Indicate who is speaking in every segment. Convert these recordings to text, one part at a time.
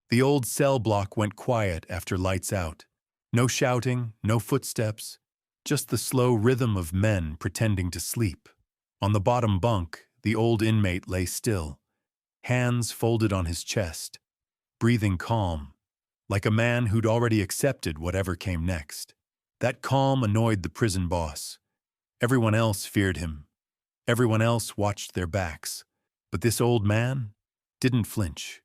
Speaker 1: The old cell block went quiet after lights out. No shouting, no footsteps, just the slow rhythm of men pretending to sleep. On the bottom bunk, the old inmate lay still, hands folded on his chest, breathing calm, like a man who'd already accepted whatever came next. That calm annoyed the prison boss. Everyone else feared him. Everyone else watched their backs. But this old man didn't flinch,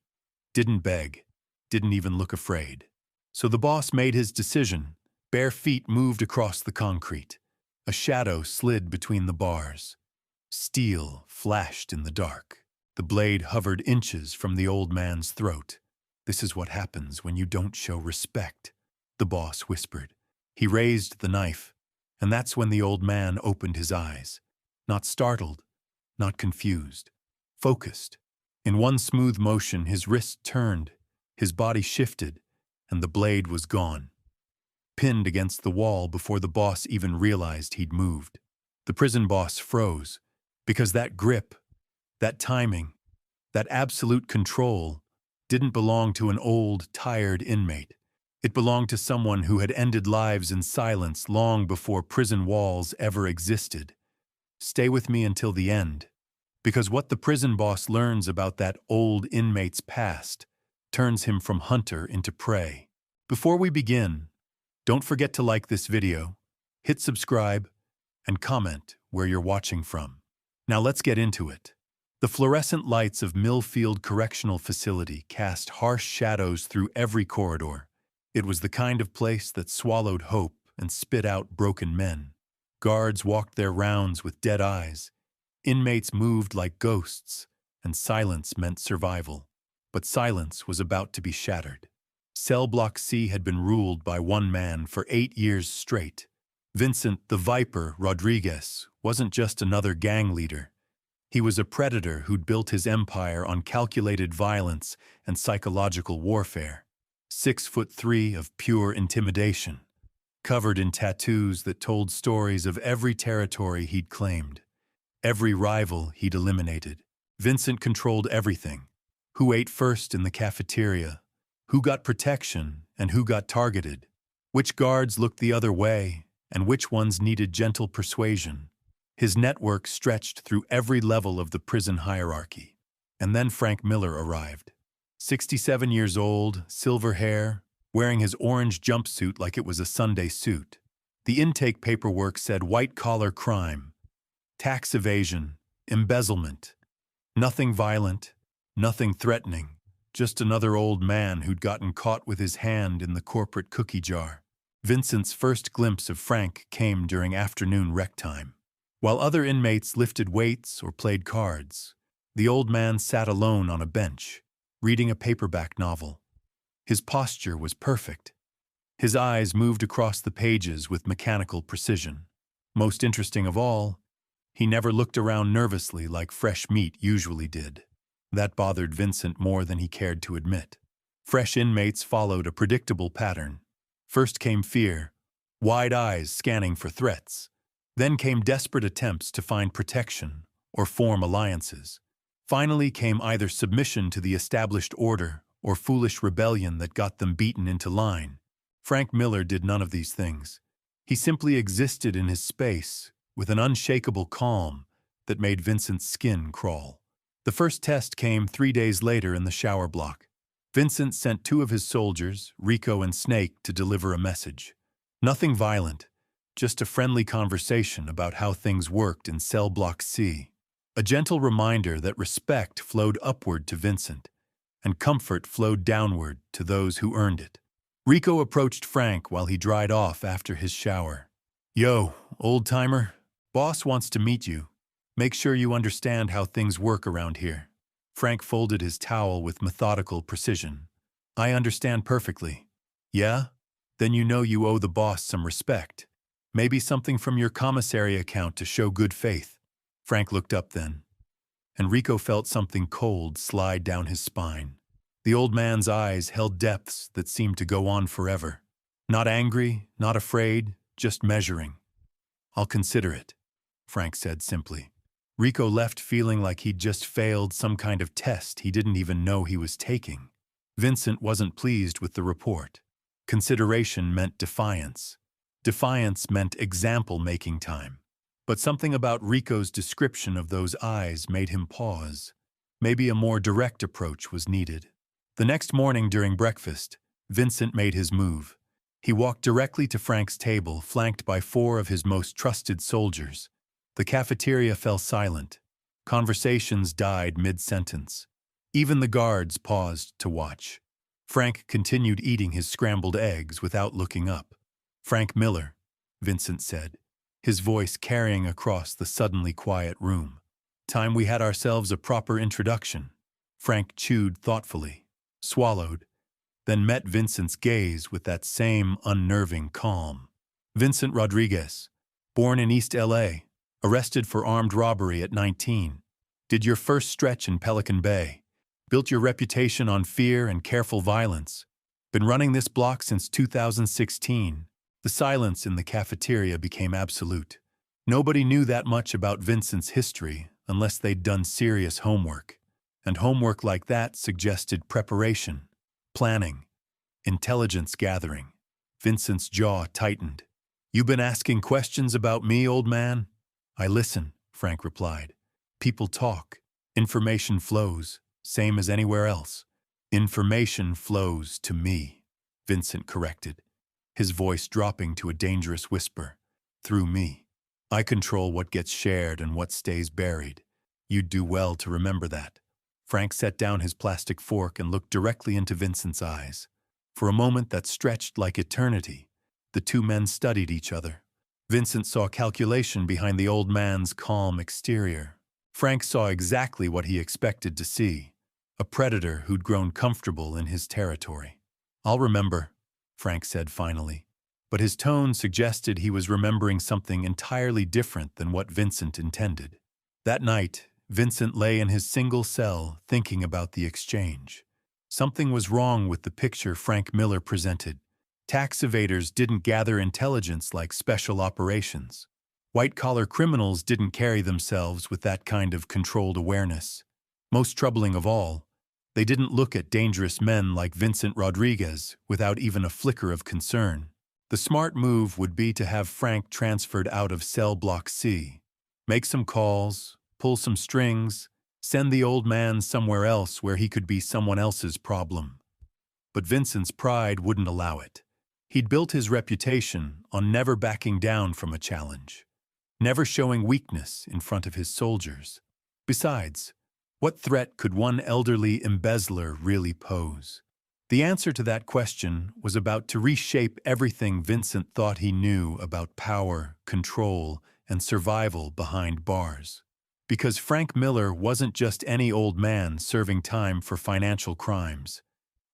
Speaker 1: didn't beg, didn't even look afraid. So the boss made his decision. Bare feet moved across the concrete. A shadow slid between the bars. Steel flashed in the dark. The blade hovered inches from the old man's throat. "This is what happens when you don't show respect," the boss whispered. He raised the knife, and that's when the old man opened his eyes. Not startled, not confused, focused. In one smooth motion, his wrist turned, his body shifted, and the blade was gone, pinned against the wall before the boss even realized he'd moved. The prison boss froze, because that grip, that timing, that absolute control didn't belong to an old, tired inmate. It belonged to someone who had ended lives in silence long before prison walls ever existed. Stay with me until the end, because what the prison boss learns about that old inmate's past turns him from hunter into prey. Before we begin, don't forget to like this video, hit subscribe, and comment where you're watching from. Now let's get into it. The fluorescent lights of Millfield Correctional Facility cast harsh shadows through every corridor. It was the kind of place that swallowed hope and spit out broken men. Guards walked their rounds with dead eyes. Inmates moved like ghosts, and silence meant survival. But silence was about to be shattered. Cell Block C had been ruled by one man for 8 years straight. Vincent the Viper Rodriguez wasn't just another gang leader. He was a predator who'd built his empire on calculated violence and psychological warfare. 6'3" of pure intimidation, covered in tattoos that told stories of every territory he'd claimed, every rival he'd eliminated. Vincent controlled everything. Who ate first in the cafeteria, who got protection and who got targeted, which guards looked the other way and which ones needed gentle persuasion. His network stretched through every level of the prison hierarchy. And then Frank Miller arrived. 67 years old, silver hair, wearing his orange jumpsuit like it was a Sunday suit. The intake paperwork said white-collar crime, tax evasion, embezzlement. Nothing violent, nothing threatening, just another old man who'd gotten caught with his hand in the corporate cookie jar. Vincent's first glimpse of Frank came during afternoon rec time. While other inmates lifted weights or played cards, the old man sat alone on a bench, reading a paperback novel. His posture was perfect. His eyes moved across the pages with mechanical precision. Most interesting of all, he never looked around nervously like fresh meat usually did. That bothered Vincent more than he cared to admit. Fresh inmates followed a predictable pattern. First came fear, wide eyes scanning for threats. Then came desperate attempts to find protection or form alliances. Finally came either submission to the established order or foolish rebellion that got them beaten into line. Frank Miller did none of these things. He simply existed in his space with an unshakable calm that made Vincent's skin crawl. The first test came 3 days later in the shower block. Vincent sent 2 of his soldiers, Rico and Snake, to deliver a message. Nothing violent, just a friendly conversation about how things worked in Cell Block C. A gentle reminder that respect flowed upward to Vincent, and comfort flowed downward to those who earned it. Rico approached Frank while he dried off after his shower. "Yo, old-timer, boss wants to meet you. Make sure you understand how things work around here." Frank folded his towel with methodical precision. "I understand perfectly." "Yeah? Then you know you owe the boss some respect. Maybe something from your commissary account to show good faith." Frank looked up then, and Rico felt something cold slide down his spine. The old man's eyes held depths that seemed to go on forever. Not angry, not afraid, just measuring. "I'll consider it," Frank said simply. Rico left feeling like he'd just failed some kind of test he didn't even know he was taking. Vincent wasn't pleased with the report. Consideration meant defiance. Defiance meant example-making time. But something about Rico's description of those eyes made him pause. Maybe a more direct approach was needed. The next morning during breakfast, Vincent made his move. He walked directly to Frank's table, flanked by 4 of his most trusted soldiers. The cafeteria fell silent. Conversations died mid-sentence. Even the guards paused to watch. Frank continued eating his scrambled eggs without looking up. "Frank Miller," Vincent said, his voice carrying across the suddenly quiet room. "Time we had ourselves a proper introduction." Frank chewed thoughtfully, swallowed, then met Vincent's gaze with that same unnerving calm. "Vincent Rodriguez, born in East LA, arrested for armed robbery at 19. Did your first stretch in Pelican Bay. Built your reputation on fear and careful violence. Been running this block since 2016. The silence in the cafeteria became absolute. Nobody knew that much about Vincent's history unless they'd done serious homework. And homework like that suggested preparation, planning, intelligence gathering. Vincent's jaw tightened. "You been asking questions about me, old man?" "I listen," Frank replied. "People talk. Information flows, same as anywhere else." "Information flows to me," Vincent corrected, his voice dropping to a dangerous whisper. "Through me. I control what gets shared and what stays buried. You'd do well to remember that." Frank set down his plastic fork and looked directly into Vincent's eyes. For a moment that stretched like eternity, the 2 men studied each other. Vincent saw calculation behind the old man's calm exterior. Frank saw exactly what he expected to see, a predator who'd grown comfortable in his territory. "I'll remember," Frank said finally, but his tone suggested he was remembering something entirely different than what Vincent intended. That night, Vincent lay in his single cell thinking about the exchange. Something was wrong with the picture Frank Miller presented. Tax evaders didn't gather intelligence like special operations. White-collar criminals didn't carry themselves with that kind of controlled awareness. Most troubling of all, they didn't look at dangerous men like Vincent Rodriguez without even a flicker of concern. The smart move would be to have Frank transferred out of cell block C. Make some calls, pull some strings, send the old man somewhere else where he could be someone else's problem. But Vincent's pride wouldn't allow it. He'd built his reputation on never backing down from a challenge, never showing weakness in front of his soldiers. Besides, what threat could one elderly embezzler really pose? The answer to that question was about to reshape everything Vincent thought he knew about power, control, and survival behind bars. Because Frank Miller wasn't just any old man serving time for financial crimes.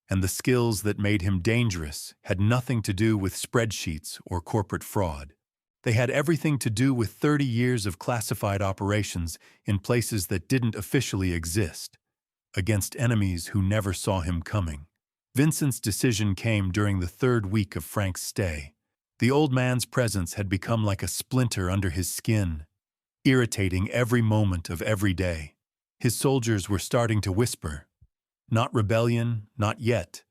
Speaker 1: And the skills that made him dangerous had nothing to do with spreadsheets or corporate fraud. They had everything to do with 30 years of classified operations in places that didn't officially exist, against enemies who never saw him coming. Vincent's decision came during the 3rd week of Frank's stay. The old man's presence had become like a splinter under his skin, irritating every moment of every day. His soldiers were starting to whisper. Not rebellion, not yet,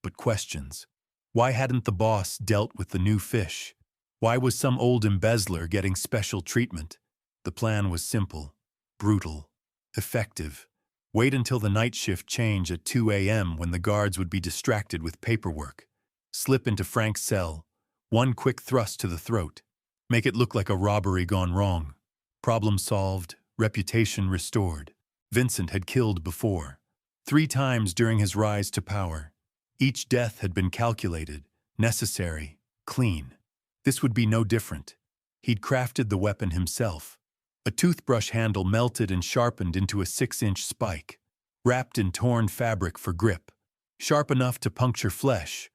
Speaker 1: but questions. Why hadn't the boss dealt with the new fish? Why was some old embezzler getting special treatment? The plan was simple, brutal, effective. Wait until the night shift change at 2 a.m. when the guards would be distracted with paperwork. Slip into Frank's cell, one quick thrust to the throat. Make it look like a robbery gone wrong. Problem solved, reputation restored. Vincent had killed before. 3 times during his rise to power. Each death had been calculated, necessary, clean. This would be no different. He'd crafted the weapon himself. A toothbrush handle melted and sharpened into a 6-inch spike, wrapped in torn fabric for grip, sharp enough to puncture flesh,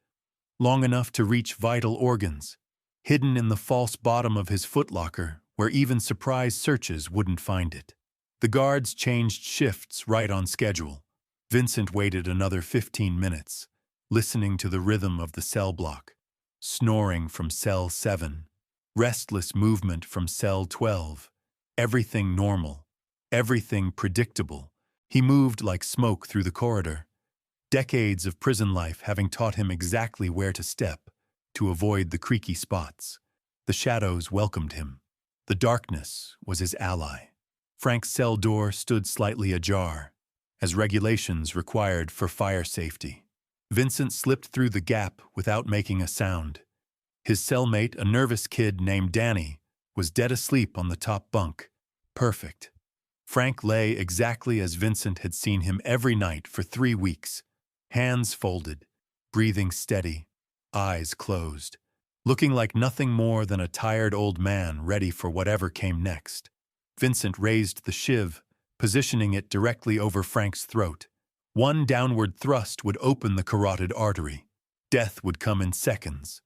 Speaker 1: long enough to reach vital organs, hidden in the false bottom of his footlocker where even surprise searches wouldn't find it. The guards changed shifts right on schedule. Vincent waited another 15 minutes, listening to the rhythm of the cell block, snoring from cell 7, restless movement from cell 12, everything normal, everything predictable. He moved like smoke through the corridor. decades of prison life having taught him exactly where to step to avoid the creaky spots. The shadows welcomed him. The darkness was his ally. Frank's cell door stood slightly ajar, as regulations required for fire safety. Vincent slipped through the gap without making a sound. His cellmate, a nervous kid named Danny, was dead asleep on the top bunk. Perfect. Frank lay exactly as Vincent had seen him every night for 3 weeks. Hands folded, breathing steady, eyes closed, looking like nothing more than a tired old man ready for whatever came next. Vincent raised the shiv, positioning it directly over Frank's throat. One downward thrust would open the carotid artery. Death would come in seconds.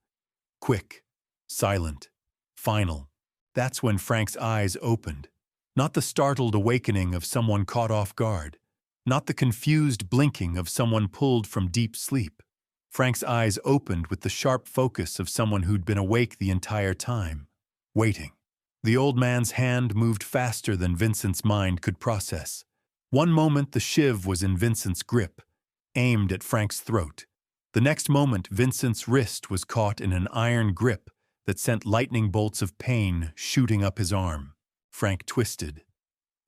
Speaker 1: Quick, silent, final. That's when Frank's eyes opened. Not the startled awakening of someone caught off guard. Not the confused blinking of someone pulled from deep sleep. Frank's eyes opened with the sharp focus of someone who'd been awake the entire time, waiting. The old man's hand moved faster than Vincent's mind could process. One moment the shiv was in Vincent's grip, aimed at Frank's throat. The next moment Vincent's wrist was caught in an iron grip that sent lightning bolts of pain shooting up his arm. Frank twisted,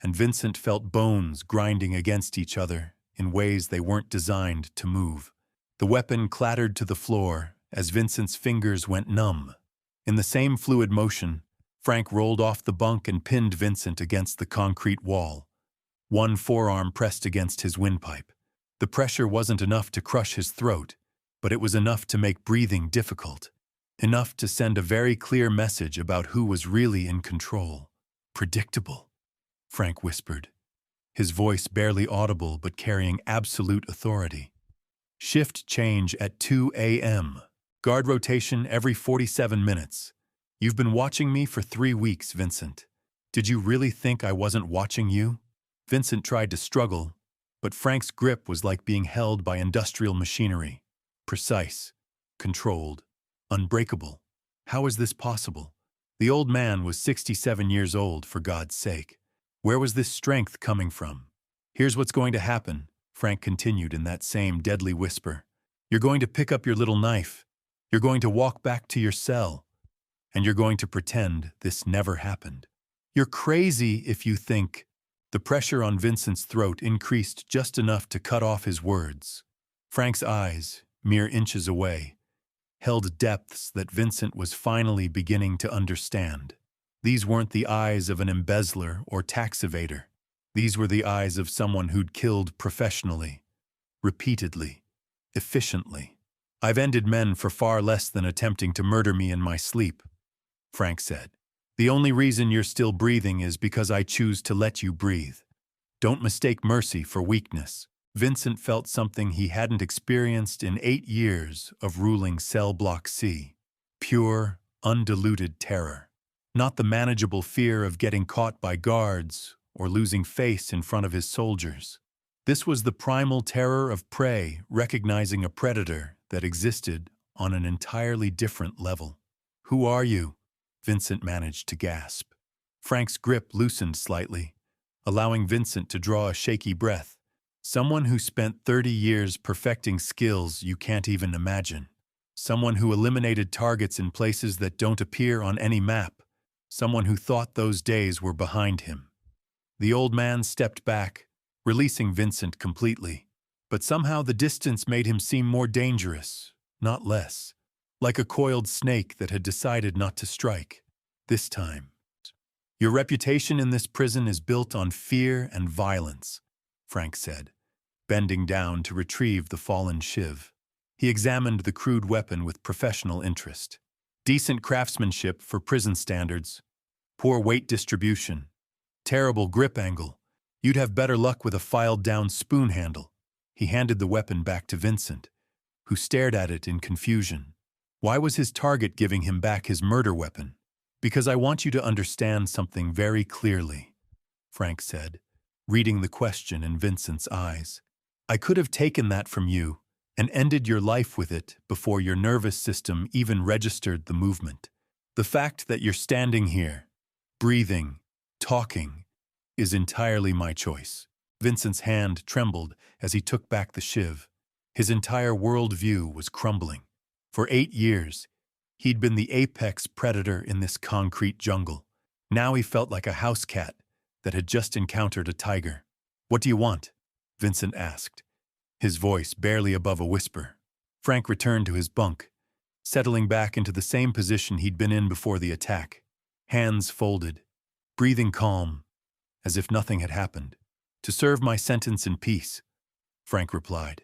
Speaker 1: and Vincent felt bones grinding against each other in ways they weren't designed to move. The weapon clattered to the floor as Vincent's fingers went numb. In the same fluid motion, Frank rolled off the bunk and pinned Vincent against the concrete wall. One forearm pressed against his windpipe. The pressure wasn't enough to crush his throat, but it was enough to make breathing difficult. Enough to send a very clear message about who was really in control. Predictable, Frank whispered, his voice barely audible but carrying absolute authority. Shift change at 2 a.m. Guard rotation every 47 minutes. You've been watching me for 3 weeks, Vincent. Did you really think I wasn't watching you? Vincent tried to struggle, but Frank's grip was like being held by industrial machinery. Precise, controlled, unbreakable. How is this possible? The old man was 67 years old, for God's sake. Where was this strength coming from? Here's what's going to happen, Frank continued in that same deadly whisper. You're going to pick up your little knife. You're going to walk back to your cell. And you're going to pretend this never happened. You're crazy if you think. The pressure on Vincent's throat increased just enough to cut off his words. Frank's eyes, mere inches away, held depths that Vincent was finally beginning to understand. These weren't the eyes of an embezzler or tax evader. These were the eyes of someone who'd killed professionally, repeatedly, efficiently. I've ended men for far less than attempting to murder me in my sleep, Frank said. The only reason you're still breathing is because I choose to let you breathe. Don't mistake mercy for weakness. Vincent felt something he hadn't experienced in 8 years of ruling Cell Block C. Pure, undiluted terror. Not the manageable fear of getting caught by guards or losing face in front of his soldiers. This was the primal terror of prey recognizing a predator that existed on an entirely different level. Who are you? Vincent managed to gasp. Frank's grip loosened slightly, allowing Vincent to draw a shaky breath. Someone who spent 30 years perfecting skills you can't even imagine. Someone who eliminated targets in places that don't appear on any map. Someone who thought those days were behind him. The old man stepped back, releasing Vincent completely. But somehow the distance made him seem more dangerous, not less. Like a coiled snake that had decided not to strike. This time. Your reputation in this prison is built on fear and violence, Frank said, bending down to retrieve the fallen shiv. He examined the crude weapon with professional interest. Decent craftsmanship for prison standards. Poor weight distribution. Terrible grip angle. You'd have better luck with a filed-down spoon handle. He handed the weapon back to Vincent, who stared at it in confusion. Why was his target giving him back his murder weapon? Because I want you to understand something very clearly, Frank said, reading the question in Vincent's eyes. I could have taken that from you and ended your life with it before your nervous system even registered the movement. The fact that you're standing here, breathing, talking, is entirely my choice. Vincent's hand trembled as he took back the shiv, His entire worldview was crumbling. For 8 years, he'd been the apex predator in this concrete jungle. Now he felt like a house cat that had just encountered a tiger. "What do you want?" Vincent asked, his voice barely above a whisper. Frank returned to his bunk, settling back into the same position he'd been in before the attack, hands folded, breathing calm, as if nothing had happened. "To serve my sentence in peace," Frank replied.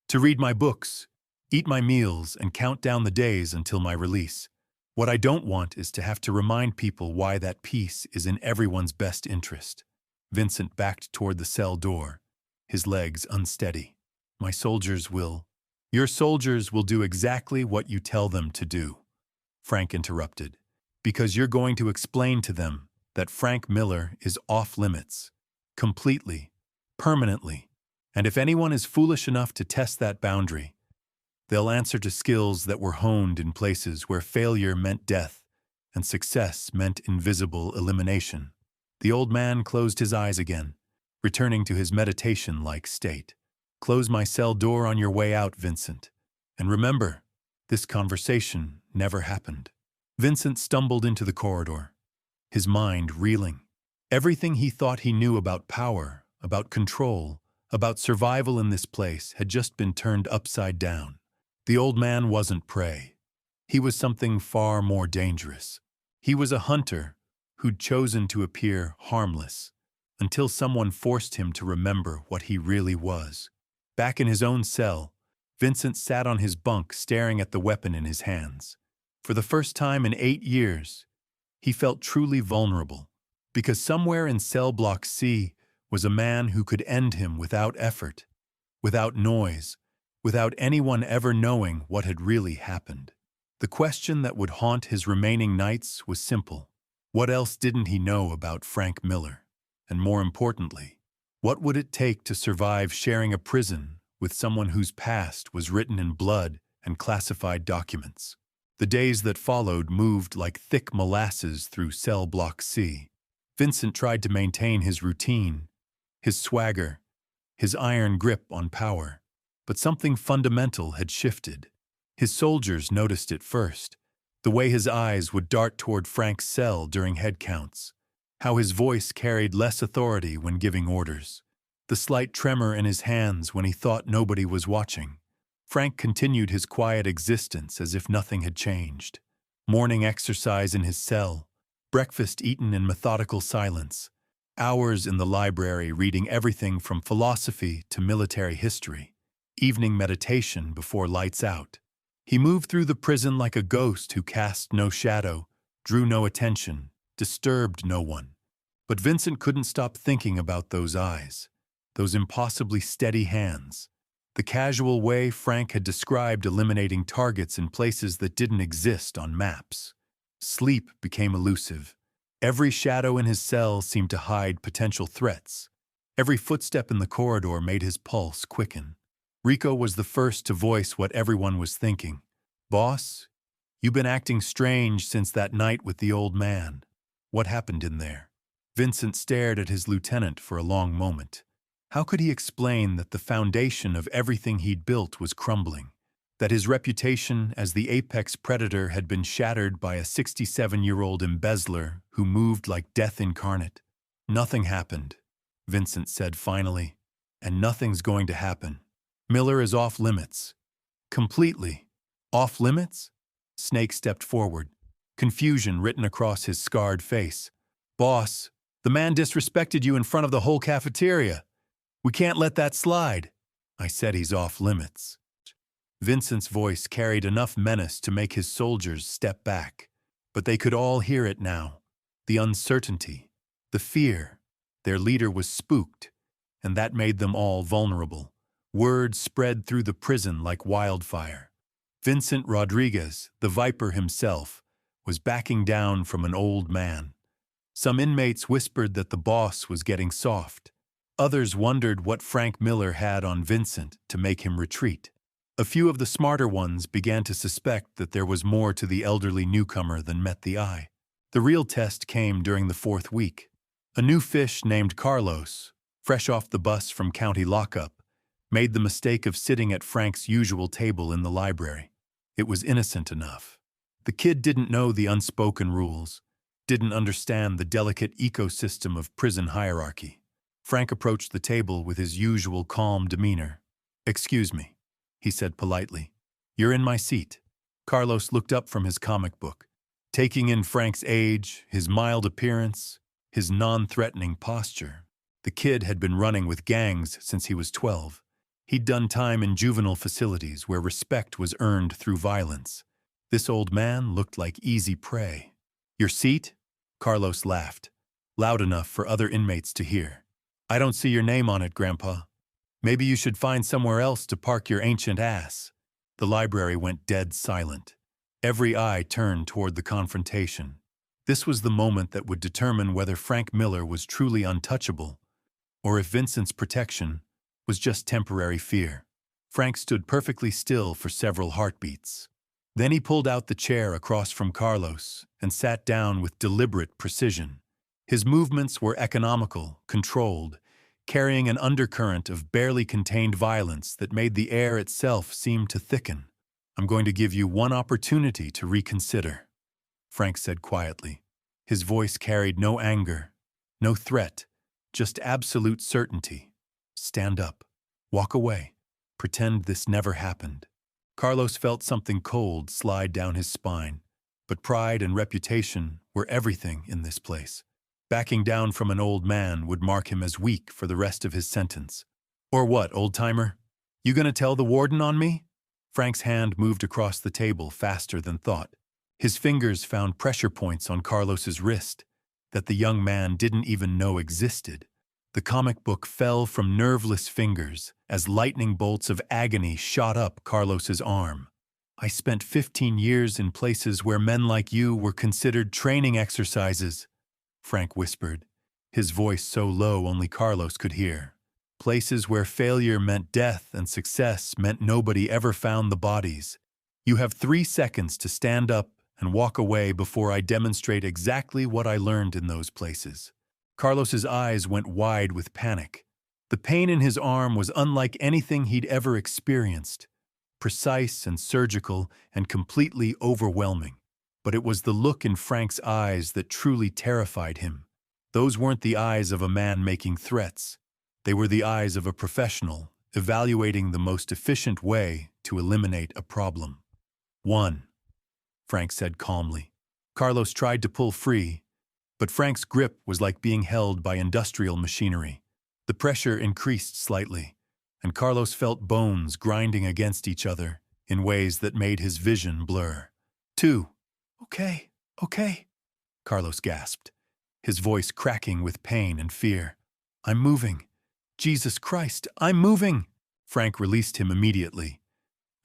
Speaker 1: "To read my books, eat my meals, and count down the days until my release. What I don't want is to have to remind people why that peace is in everyone's best interest." Vincent backed toward the cell door, his legs unsteady. "My soldiers will—" "Your soldiers will do exactly what you tell them to do," Frank interrupted, "because you're going to explain to them that Frank Miller is off limits. Completely. Permanently. And if anyone is foolish enough to test that boundary, they'll answer to skills that were honed in places where failure meant death and success meant invisible elimination." The old man closed his eyes again, returning to his meditation-like state. "Close my cell door on your way out, Vincent. And remember, this conversation never happened." Vincent stumbled into the corridor, his mind reeling. Everything he thought he knew about power, about control, about survival in this place had just been turned upside down. The old man wasn't prey. He was something far more dangerous. He was a hunter who'd chosen to appear harmless until someone forced him to remember what he really was. Back in his own cell, Vincent sat on his bunk staring at the weapon in his hands. For the first time in 8 years, he felt truly vulnerable, because somewhere in cell block C was a man who could end him without effort, without noise, without anyone ever knowing what had really happened. The question that would haunt his remaining nights was simple. What else didn't he know about Frank Miller? And more importantly, what would it take to survive sharing a prison with someone whose past was written in blood and classified documents? The days that followed moved like thick molasses through cell block C. Vincent tried to maintain his routine, his swagger, his iron grip on power. But something fundamental had shifted. His soldiers noticed it first. The way his eyes would dart toward Frank's cell during head counts. How his voice carried less authority when giving orders. The slight tremor in his hands when he thought nobody was watching. Frank continued his quiet existence as if nothing had changed. Morning exercise in his cell, breakfast eaten in methodical silence, hours in the library reading everything from philosophy to military history, evening meditation before lights out. He moved through the prison like a ghost who cast no shadow, drew no attention, disturbed no one. But Vincent couldn't stop thinking about those eyes, those impossibly steady hands, the casual way Frank had described eliminating targets in places that didn't exist on maps. Sleep became elusive. Every shadow in his cell seemed to hide potential threats. Every footstep in the corridor made his pulse quicken. Rico was the first to voice what everyone was thinking. "Boss, you've been acting strange since that night with the old man. What happened in there?" Vincent stared at his lieutenant for a long moment. How could he explain that the foundation of everything he'd built was crumbling? That his reputation as the apex predator had been shattered by a 67-year-old embezzler who moved like death incarnate? "Nothing happened," Vincent said finally, "and nothing's going to happen. Miller is off limits. Completely. Off limits?" Snake stepped forward, confusion written across his scarred face. "Boss, the man disrespected you in front of the whole cafeteria. We can't let that slide." "I said he's off limits." Vincent's voice carried enough menace to make his soldiers step back, but they could all hear it now. The uncertainty, the fear. Their leader was spooked, and that made them all vulnerable. Word spread through the prison like wildfire. Vincent Rodriguez, the Viper himself, was backing down from an old man. Some inmates whispered that the boss was getting soft. Others wondered what Frank Miller had on Vincent to make him retreat. A few of the smarter ones began to suspect that there was more to the elderly newcomer than met the eye. The real test came during the 4th week. A new fish named Carlos, fresh off the bus from county lockup, made the mistake of sitting at Frank's usual table in the library. It was innocent enough. The kid didn't know the unspoken rules, didn't understand the delicate ecosystem of prison hierarchy. Frank approached the table with his usual calm demeanor. "Excuse me," he said politely. "You're in my seat." Carlos looked up from his comic book, taking in Frank's age, his mild appearance, his non-threatening posture. The kid had been running with gangs since he was 12. He'd done time in juvenile facilities where respect was earned through violence. This old man looked like easy prey. "Your seat?" Carlos laughed, loud enough for other inmates to hear. "I don't see your name on it, Grandpa. Maybe you should find somewhere else to park your ancient ass." The library went dead silent. Every eye turned toward the confrontation. This was the moment that would determine whether Frank Miller was truly untouchable, or if Vincent's protection was just temporary fear. Frank stood perfectly still for several heartbeats. Then he pulled out the chair across from Carlos and sat down with deliberate precision. His movements were economical, controlled, carrying an undercurrent of barely contained violence that made the air itself seem to thicken. "I'm going to give you one opportunity to reconsider," Frank said quietly. His voice carried no anger, no threat, just absolute certainty. "Stand up. Walk away. Pretend this never happened." Carlos felt something cold slide down his spine, but pride and reputation were everything in this place. Backing down from an old man would mark him as weak for the rest of his sentence. "Or what, old-timer? You gonna tell the warden on me?" Frank's hand moved across the table faster than thought. His fingers found pressure points on Carlos's wrist that the young man didn't even know existed. The comic book fell from nerveless fingers as lightning bolts of agony shot up Carlos's arm. "I spent 15 years in places where men like you were considered training exercises," Frank whispered, his voice so low only Carlos could hear. "Places where failure meant death and success meant nobody ever found the bodies. You have 3 seconds to stand up and walk away before I demonstrate exactly what I learned in those places." Carlos's eyes went wide with panic. The pain in his arm was unlike anything he'd ever experienced, precise and surgical and completely overwhelming. But it was the look in Frank's eyes that truly terrified him. Those weren't the eyes of a man making threats. They were the eyes of a professional, evaluating the most efficient way to eliminate a problem. "One," Frank said calmly. Carlos tried to pull free, but Frank's grip was like being held by industrial machinery. The pressure increased slightly, and Carlos felt bones grinding against each other in ways that made his vision blur. "Two." Okay, Carlos gasped, his voice cracking with pain and fear. "I'm moving. Jesus Christ, I'm moving!" Frank released him immediately,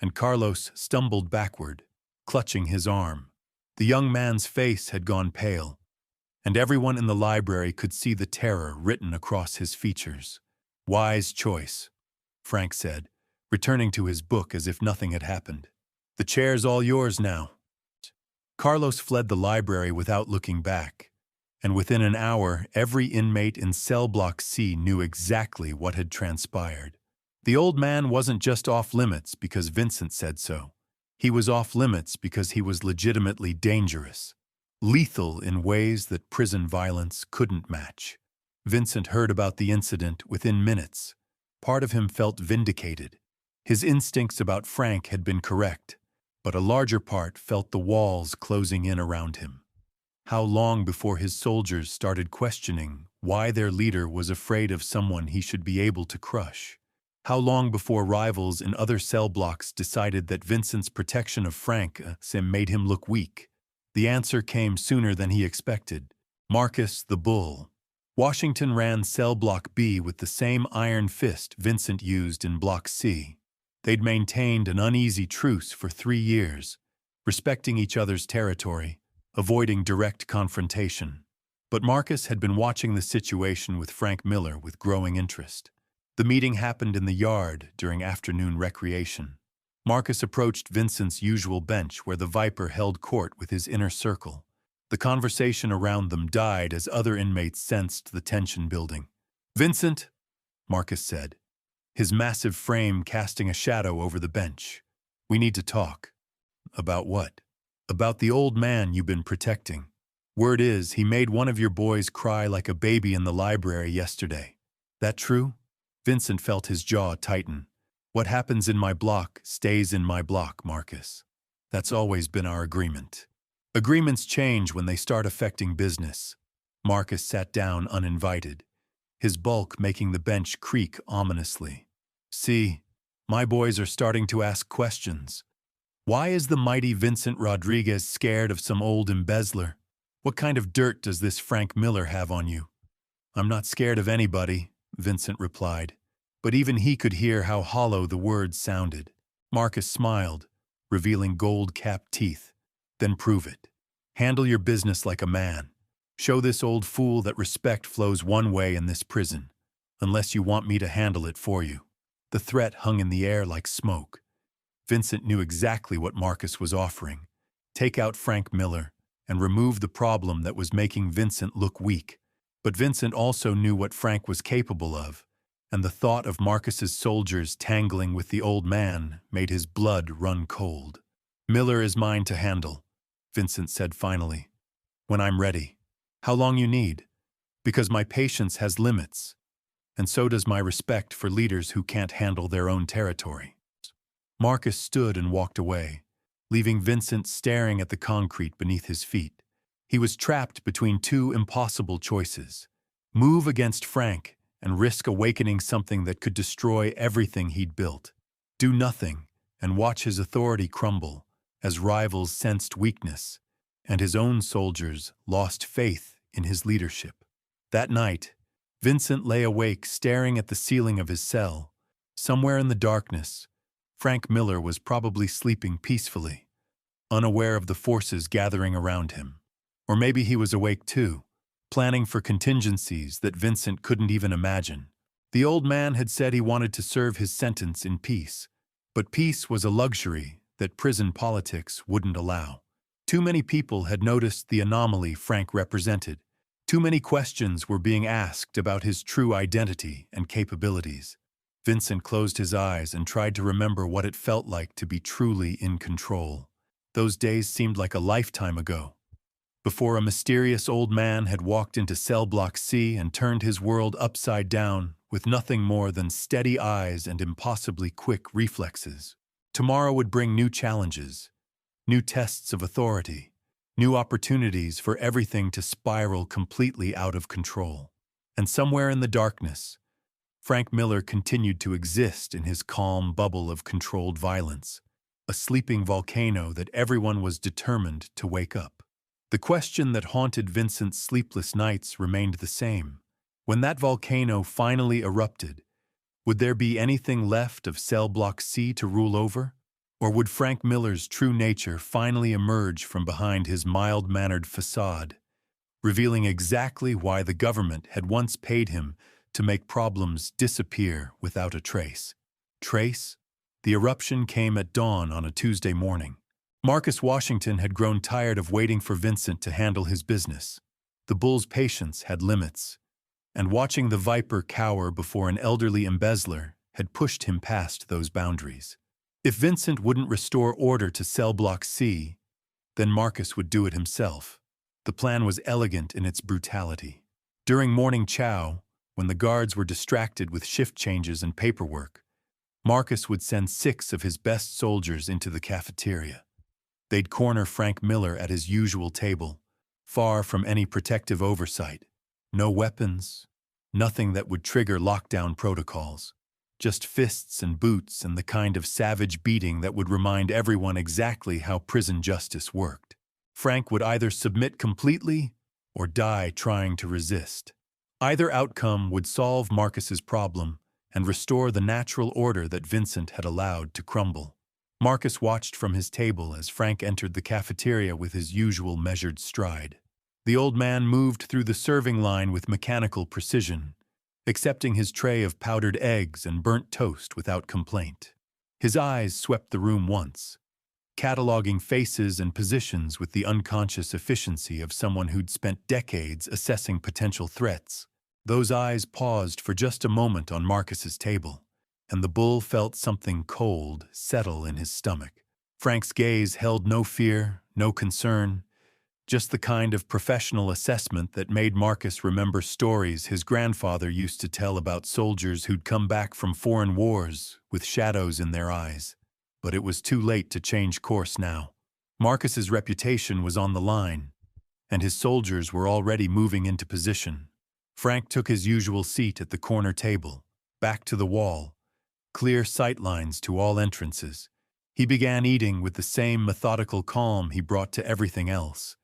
Speaker 1: and Carlos stumbled backward, clutching his arm. The young man's face had gone pale, and everyone in the library could see the terror written across his features. "Wise choice," Frank said, returning to his book as if nothing had happened. "The chair's all yours now." Carlos fled the library without looking back, and within an hour, every inmate in cell block C knew exactly what had transpired. The old man wasn't just off limits because Vincent said so. He was off limits because he was legitimately dangerous, lethal in ways that prison violence couldn't match. Vincent heard about the incident within minutes. Part of him felt vindicated. His instincts about Frank had been correct, but a larger part felt the walls closing in around him. How long before his soldiers started questioning why their leader was afraid of someone he should be able to crush? How long before rivals in other cell blocks decided that Vincent's protection of Frank made him look weak? The answer came sooner than he expected. Marcus the Bull. Washington ran cell block B with the same iron fist Vincent used in block C. They'd maintained an uneasy truce for 3 years, respecting each other's territory, avoiding direct confrontation. But Marcus had been watching the situation with Frank Miller with growing interest. The meeting happened in the yard during afternoon recreation. Marcus approached Vincent's usual bench where the Viper held court with his inner circle. The conversation around them died as other inmates sensed the tension building. "Vincent," Marcus said, his massive frame casting a shadow over the bench. "We need to talk." "About what?" "About the old man you've been protecting. Word is, he made one of your boys cry like a baby in the library yesterday. That true?" Vincent felt his jaw tighten. "What happens in my block stays in my block, Marcus. That's always been our agreement." "Agreements change when they start affecting business." Marcus sat down uninvited, his bulk making the bench creak ominously. "See, my boys are starting to ask questions. Why is the mighty Vincent Rodriguez scared of some old embezzler? What kind of dirt does this Frank Miller have on you?" "I'm not scared of anybody," Vincent replied, but even he could hear how hollow the words sounded. Marcus smiled, revealing gold-capped teeth. "Then prove it. Handle your business like a man. Show this old fool that respect flows one way in this prison, unless you want me to handle it for you." The threat hung in the air like smoke. Vincent knew exactly what Marcus was offering. Take out Frank Miller and remove the problem that was making Vincent look weak. But Vincent also knew what Frank was capable of, and the thought of Marcus's soldiers tangling with the old man made his blood run cold. "Miller is mine to handle," Vincent said finally. "When I'm ready." "How long you need?" "Because my patience has limits, and so does my respect for leaders who can't handle their own territory." Marcus stood and walked away, leaving Vincent staring at the concrete beneath his feet. He was trapped between two impossible choices: move against Frank and risk awakening something that could destroy everything he'd built. Do nothing and watch his authority crumble as rivals sensed weakness, and his own soldiers lost faith in his leadership. That night, Vincent lay awake staring at the ceiling of his cell. Somewhere in the darkness, Frank Miller was probably sleeping peacefully, unaware of the forces gathering around him. Or maybe he was awake too, planning for contingencies that Vincent couldn't even imagine. The old man had said he wanted to serve his sentence in peace, but peace was a luxury that prison politics wouldn't allow. Too many people had noticed the anomaly Frank represented. Too many questions were being asked about his true identity and capabilities. Vincent closed his eyes and tried to remember what it felt like to be truly in control. Those days seemed like a lifetime ago, before a mysterious old man had walked into cell block C and turned his world upside down with nothing more than steady eyes and impossibly quick reflexes. Tomorrow would bring new challenges, new tests of authority, new opportunities for everything to spiral completely out of control. And somewhere in the darkness, Frank Miller continued to exist in his calm bubble of controlled violence, a sleeping volcano that everyone was determined to wake up. The question that haunted Vincent's sleepless nights remained the same. When that volcano finally erupted, would there be anything left of Cell Block C to rule over? Or would Frank Miller's true nature finally emerge from behind his mild-mannered facade, revealing exactly why the government had once paid him to make problems disappear without a trace? Trace? The eruption came at dawn on a Tuesday morning. Marcus Washington had grown tired of waiting for Vincent to handle his business. The bull's patience had limits, and watching the viper cower before an elderly embezzler had pushed him past those boundaries. If Vincent wouldn't restore order to Cell Block C, then Marcus would do it himself. The plan was elegant in its brutality. During morning chow, when the guards were distracted with shift changes and paperwork, Marcus would send 6 of his best soldiers into the cafeteria. They'd corner Frank Miller at his usual table, far from any protective oversight. No weapons, nothing that would trigger lockdown protocols. Just fists and boots and the kind of savage beating that would remind everyone exactly how prison justice worked. Frank would either submit completely or die trying to resist. Either outcome would solve Marcus's problem and restore the natural order that Vincent had allowed to crumble. Marcus watched from his table as Frank entered the cafeteria with his usual measured stride. The old man moved through the serving line with mechanical precision, accepting his tray of powdered eggs and burnt toast without complaint. His eyes swept the room once, cataloging faces and positions with the unconscious efficiency of someone who'd spent decades assessing potential threats. Those eyes paused for just a moment on Marcus's table, and the bull felt something cold settle in his stomach. Frank's gaze held no fear, no concern, just the kind of professional assessment that made Marcus remember stories his grandfather used to tell about soldiers who'd come back from foreign wars with shadows in their eyes. But it was too late to change course now. Marcus's reputation was on the line, and his soldiers were already moving into position. Frank took his usual seat at the corner table, back to the wall, clear sight lines to all entrances. He began eating with the same methodical calm he brought to everything else,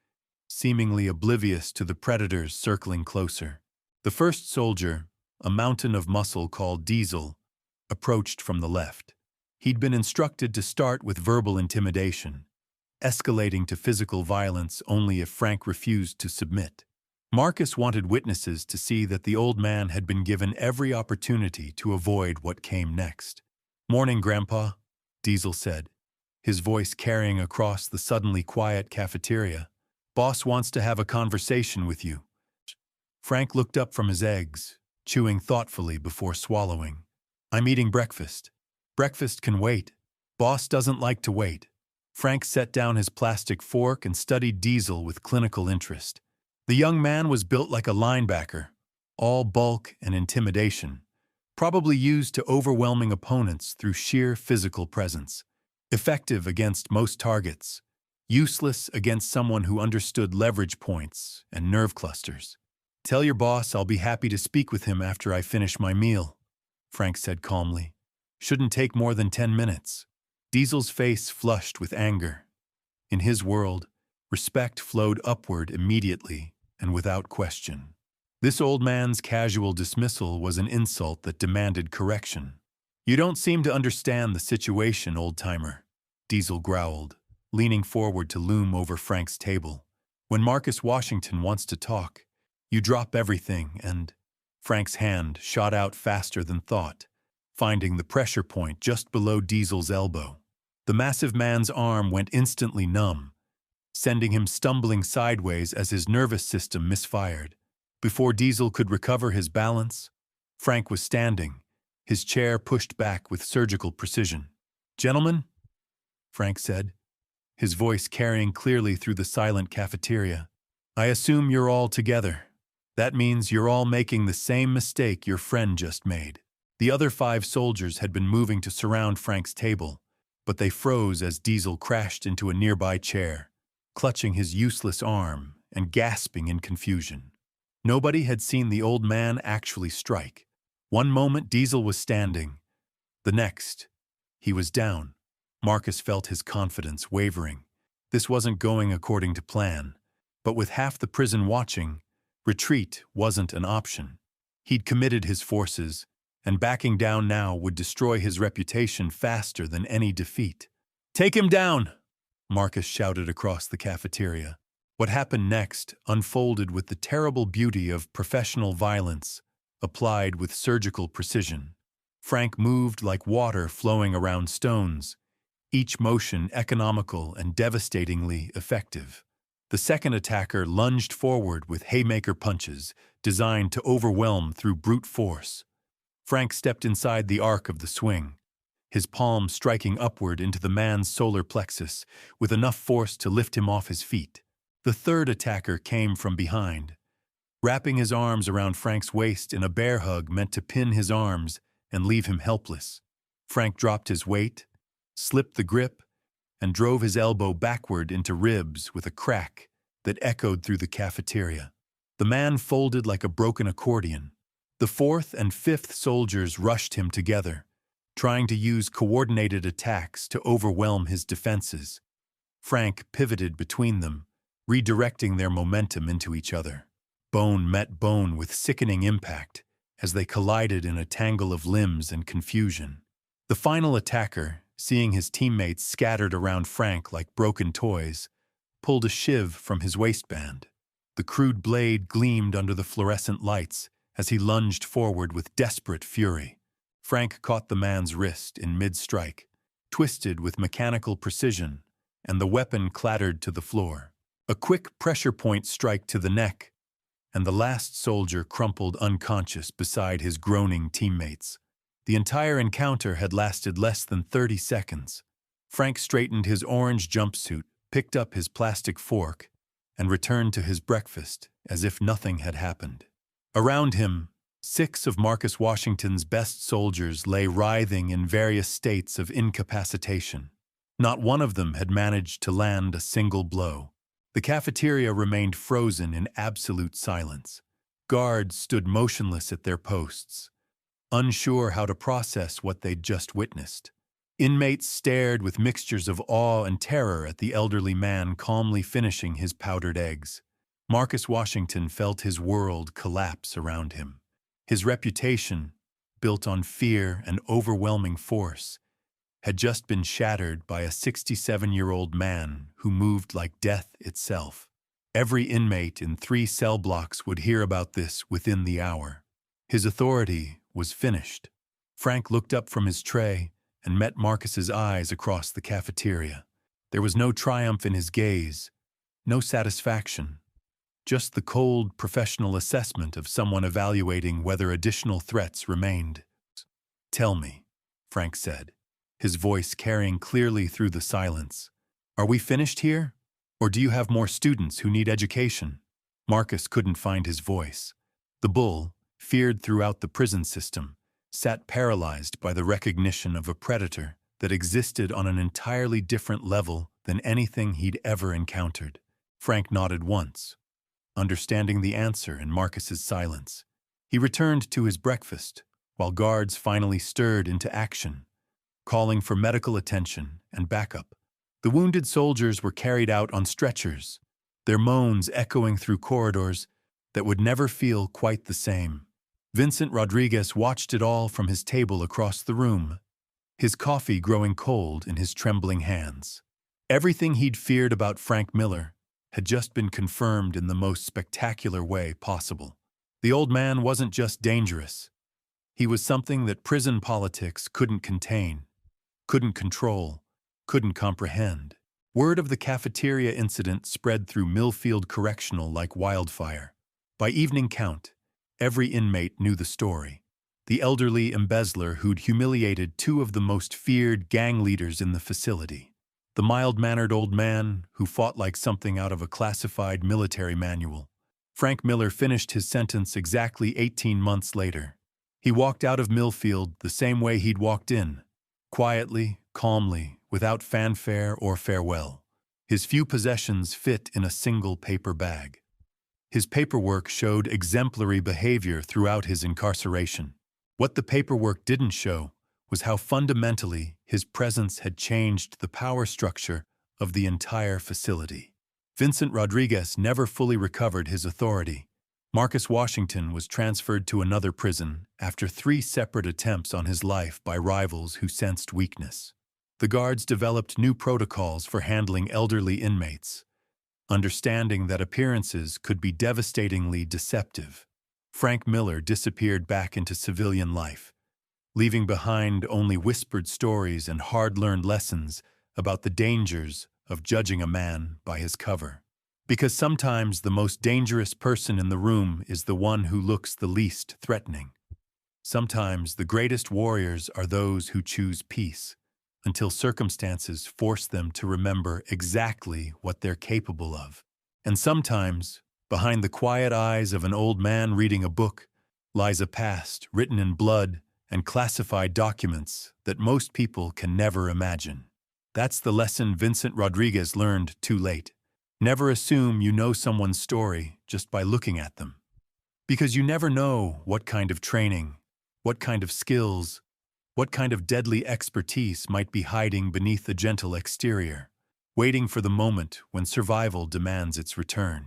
Speaker 1: seemingly oblivious to the predators circling closer. The first soldier, a mountain of muscle called Diesel, approached from the left. He'd been instructed to start with verbal intimidation, escalating to physical violence only if Frank refused to submit. Marcus wanted witnesses to see that the old man had been given every opportunity to avoid what came next. "Morning, Grandpa," Diesel said, his voice carrying across the suddenly quiet cafeteria. "Boss wants to have a conversation with you." Frank looked up from his eggs, chewing thoughtfully before swallowing. "I'm eating breakfast. Breakfast can wait. Boss doesn't like to wait." Frank set down his plastic fork and studied Diesel with clinical interest. The young man was built like a linebacker, all bulk and intimidation, probably used to overwhelming opponents through sheer physical presence. Effective against most targets, useless against someone who understood leverage points and nerve clusters. "Tell your boss I'll be happy to speak with him after I finish my meal," Frank said calmly. "Shouldn't take more than 10 minutes. Diesel's face flushed with anger. In his world, respect flowed upward immediately and without question. This old man's casual dismissal was an insult that demanded correction. "You don't seem to understand the situation, old-timer," Diesel growled, leaning forward to loom over Frank's table. "When Marcus Washington wants to talk, you drop everything and—" Frank's hand shot out faster than thought, finding the pressure point just below Diesel's elbow. The massive man's arm went instantly numb, sending him stumbling sideways as his nervous system misfired. Before Diesel could recover his balance, Frank was standing, his chair pushed back with surgical precision. "Gentlemen," Frank said, his voice carrying clearly through the silent cafeteria, "I assume you're all together. That means you're all making the same mistake your friend just made." The other 5 soldiers had been moving to surround Frank's table, but they froze as Diesel crashed into a nearby chair, clutching his useless arm and gasping in confusion. Nobody had seen the old man actually strike. One moment Diesel was standing. The next, he was down. Marcus felt his confidence wavering. This wasn't going according to plan, but with half the prison watching, retreat wasn't an option. He'd committed his forces, and backing down now would destroy his reputation faster than any defeat. "Take him down!" Marcus shouted across the cafeteria. What happened next unfolded with the terrible beauty of professional violence, applied with surgical precision. Frank moved like water flowing around stones, each motion economical and devastatingly effective. The second attacker lunged forward with haymaker punches, designed to overwhelm through brute force. Frank stepped inside the arc of the swing, his palm striking upward into the man's solar plexus, with enough force to lift him off his feet. The third attacker came from behind, wrapping his arms around Frank's waist in a bear hug meant to pin his arms and leave him helpless. Frank dropped his weight, slipped the grip, and drove his elbow backward into ribs with a crack that echoed through the cafeteria. The man folded like a broken accordion. The 4th and 5th soldiers rushed him together, trying to use coordinated attacks to overwhelm his defenses. Frank pivoted between them, redirecting their momentum into each other. Bone met bone with sickening impact as they collided in a tangle of limbs and confusion. The final attacker, seeing his teammates scattered around Frank like broken toys, pulled a shiv from his waistband. The crude blade gleamed under the fluorescent lights as he lunged forward with desperate fury. Frank caught the man's wrist in mid-strike, twisted with mechanical precision, and the weapon clattered to the floor. A quick pressure point strike to the neck, and the last soldier crumpled unconscious beside his groaning teammates. The entire encounter had lasted less than 30 seconds. Frank straightened his orange jumpsuit, picked up his plastic fork, and returned to his breakfast as if nothing had happened. Around him, 6 of Marcus Washington's best soldiers lay writhing in various states of incapacitation. Not one of them had managed to land a single blow. The cafeteria remained frozen in absolute silence. Guards stood motionless at their posts, unsure how to process what they'd just witnessed. Inmates stared with mixtures of awe and terror at the elderly man calmly finishing his powdered eggs. Marcus Washington felt his world collapse around him. His reputation, built on fear and overwhelming force, had just been shattered by a 67-year-old man who moved like death itself. Every inmate in 3 cell blocks would hear about this within the hour. His authority was finished. Frank looked up from his tray and met Marcus's eyes across the cafeteria. There was no triumph in his gaze, no satisfaction, just the cold, professional assessment of someone evaluating whether additional threats remained. "Tell me," Frank said, his voice carrying clearly through the silence. "Are we finished here? Or do you have more students who need education?" Marcus couldn't find his voice. The bull, feared throughout the prison system, sat paralyzed by the recognition of a predator that existed on an entirely different level than anything he'd ever encountered. Frank nodded once, understanding the answer in Marcus's silence. He returned to his breakfast, while guards finally stirred into action, calling for medical attention and backup. The wounded soldiers were carried out on stretchers, their moans echoing through corridors that would never feel quite the same. Vincent Rodriguez watched it all from his table across the room, his coffee growing cold in his trembling hands. Everything he'd feared about Frank Miller had just been confirmed in the most spectacular way possible. The old man wasn't just dangerous. He was something that prison politics couldn't contain, couldn't control, couldn't comprehend. Word of the cafeteria incident spread through Millfield Correctional like wildfire. By evening count, every inmate knew the story. The elderly embezzler who'd humiliated 2 of the most feared gang leaders in the facility. The mild-mannered old man who fought like something out of a classified military manual. Frank Miller finished his sentence exactly 18 months later. He walked out of Millfield the same way he'd walked in, quietly, calmly, without fanfare or farewell. His few possessions fit in a single paper bag. His paperwork showed exemplary behavior throughout his incarceration. What the paperwork didn't show was how fundamentally his presence had changed the power structure of the entire facility. Vincent Rodriguez never fully recovered his authority. Marcus Washington was transferred to another prison after 3 separate attempts on his life by rivals who sensed weakness. The guards developed new protocols for handling elderly inmates, understanding that appearances could be devastatingly deceptive. Frank Miller disappeared back into civilian life, leaving behind only whispered stories and hard-learned lessons about the dangers of judging a man by his cover. Because sometimes the most dangerous person in the room is the one who looks the least threatening. Sometimes the greatest warriors are those who choose peace, until circumstances force them to remember exactly what they're capable of. And sometimes, behind the quiet eyes of an old man reading a book, lies a past written in blood and classified documents that most people can never imagine. That's the lesson Vincent Rodriguez learned too late. Never assume you know someone's story just by looking at them. Because you never know what kind of training, what kind of skills, what kind of deadly expertise might be hiding beneath a gentle exterior, waiting for the moment when survival demands its return.